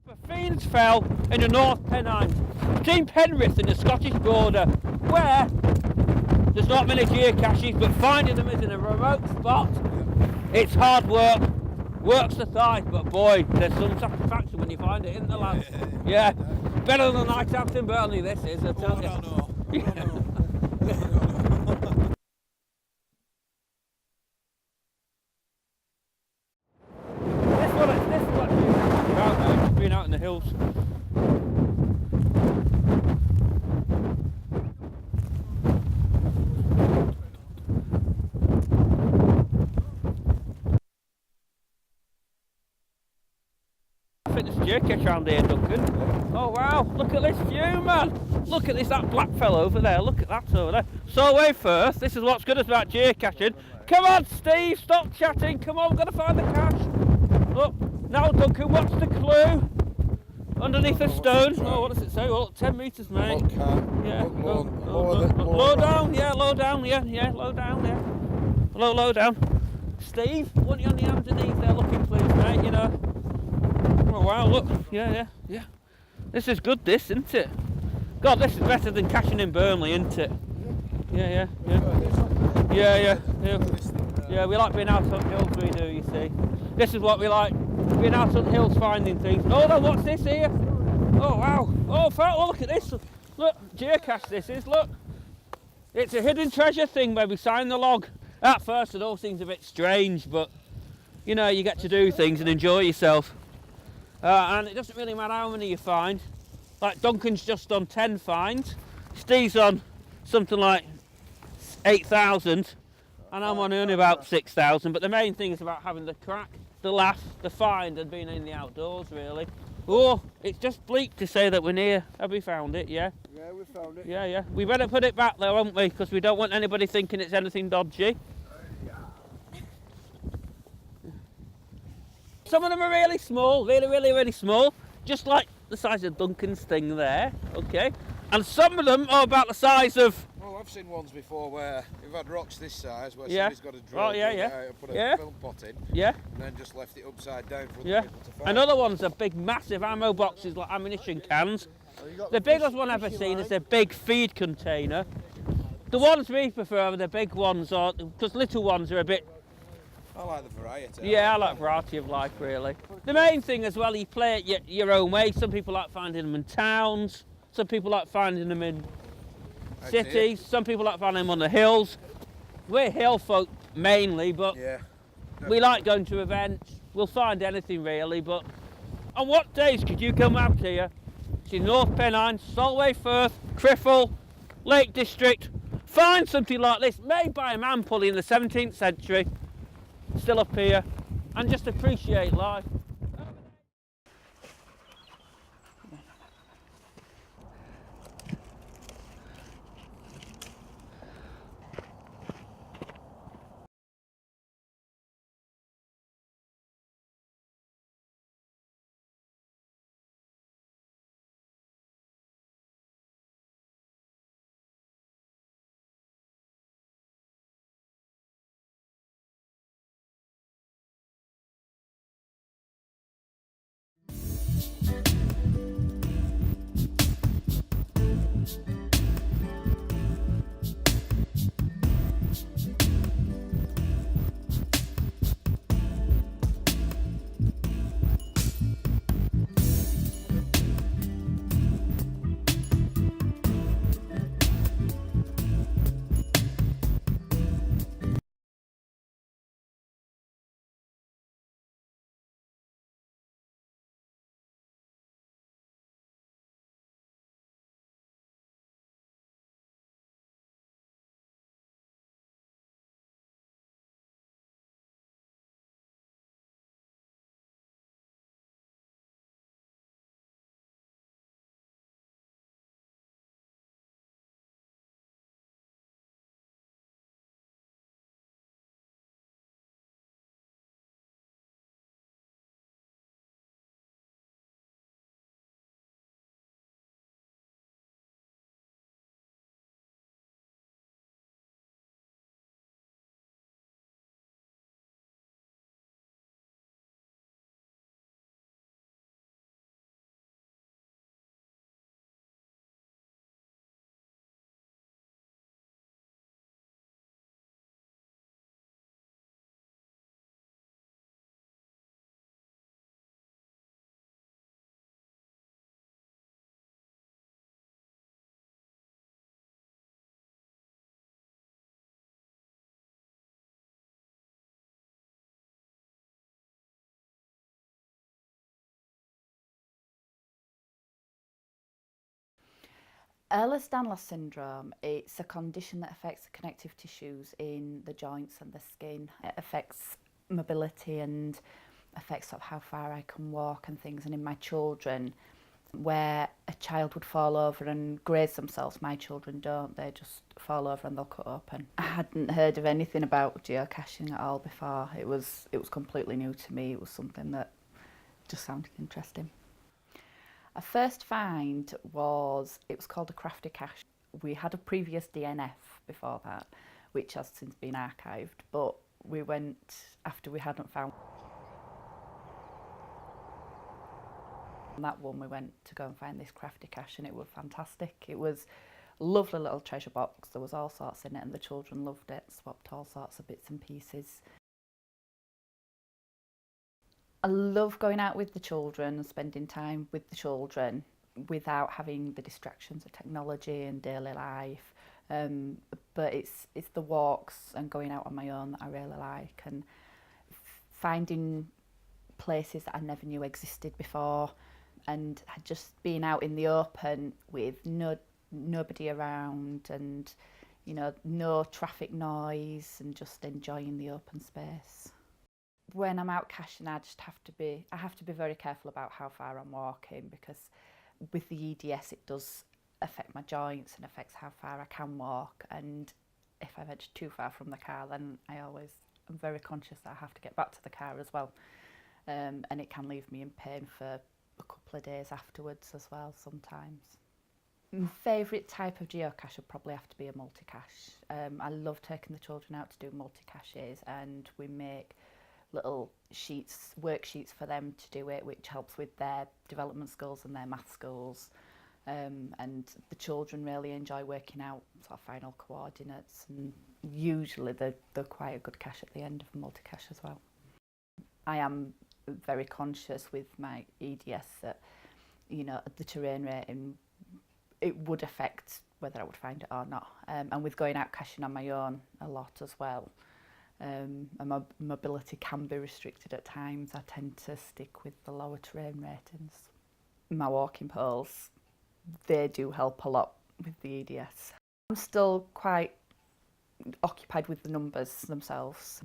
A fiend fell in the North Pennines, between Penrith and the Scottish border, where there's not many geocaches, but finding them is in a remote spot. It's hard work, works the thighs, but boy, there's some satisfaction when you find it, isn't there, lads? Yeah, better than the night out in Burnley, this is, I tell you. I don't know. This is what it's been out in the hills. I think there's a geocache around here, Duncan. Oh wow, look at this view, man. Look at this, that black fellow over there. Look at that over there. So away first, this is what's good about geocaching. Come on, Steve, stop chatting. Come on, we've got to find the cache. Look, now Duncan, what's the clue? Underneath a stone. Oh, what does it say? Oh, 10 metres, mate. Yeah. Low down, yeah, low down, yeah, low down, yeah. Low down. Steve, want you on the underneath there looking, please, mate, you know. Oh, wow, look. Yeah. This is good, this, isn't it? God, this is better than caching in Burnley, isn't it? Yeah. Yeah, we like being out on hills, we do, you see. This is what we like. Being out on hills finding things. Oh no, what's this here? Oh wow. Oh, look at this. Look, geocache this is, look. It's a hidden treasure thing where we sign the log. At first it all seems a bit strange, but you know, you get to do things and enjoy yourself. And it doesn't really matter how many you find. Like Duncan's just done 10 finds. Steve's on something like 8,000. And I'm on only about 6,000. But the main thing is about having the crack, the laugh, the find, and being in the outdoors, really. Oh, it's just bleak to say that we're near. Have we found it? Yeah? Yeah, we found it. Yeah. We better put it back though, won't we? Because we don't want anybody thinking it's anything dodgy. Some of them are really small, really small. Just like the size of Duncan's thing there, okay? And some of them are about the size of... Well, I've seen ones before where we've had rocks this size where Yeah. somebody's got a drill and put a film pot in Yeah. and then just left it upside down for Yeah. other people to find. And other ones are big, massive ammo boxes like ammunition cans. The biggest one I've ever seen is a big feed container. The ones we prefer are the big ones, because little ones are a bit... I like the variety. Yeah, I like variety of life, really. The main thing as well, you play it your own way. Some people like finding them in towns. Some people like finding them in cities. Some people like finding them on the hills. We're hill folk mainly, but we like going to events. We'll find anything really, but on what days could you come out here to North Pennines, Solway Firth, Criffle, Lake District, find something like this, made by a man probably in the 17th century, still up here, and just appreciate life. Ehlers-Danlos syndrome, it's a condition that affects the connective tissues in the joints and the skin. It affects mobility and affects sort of how far I can walk and things. And in my children, where a child would fall over and graze themselves, my children don't. They just fall over and they'll cut open. I hadn't heard of anything about geocaching at all before. It was completely new to me. It was something that just sounded interesting. Our first find was, it was called a crafty cache. We had a previous DNF before that, which has since been archived, but we went after we hadn't found that one. We went to go and find this crafty cache, and it was fantastic. It was a lovely little treasure box. There was all sorts in it, and the children loved it, swapped all sorts of bits and pieces. I love going out with the children and spending time with the children without having the distractions of technology and daily life. But it's the walks and going out on my own that I really like, and finding places that I never knew existed before, and just being out in the open with nobody around, and no traffic noise, and just enjoying the open space. When I'm out caching, I have to be very careful about how far I'm walking, because with the EDS it does affect my joints and affects how far I can walk, and if I venture too far from the car, then I'm very conscious that I have to get back to the car as well, and it can leave me in pain for a couple of days afterwards as well sometimes. My favourite type of geocache would probably have to be a multi-cache. I love taking the children out to do multi-caches, and we make little worksheets for them to do it, which helps with their development skills and their math skills. And the children really enjoy working out sort of final coordinates, and usually they're quite a good cache at the end of a multi-cache as well. I am very conscious with my EDS that, the terrain rating, it would affect whether I would find it or not. And with going out caching on my own a lot as well, and my mobility can be restricted at times, I tend to stick with the lower terrain ratings. My walking poles, they do help a lot with the EDS. I'm still quite occupied with the numbers themselves.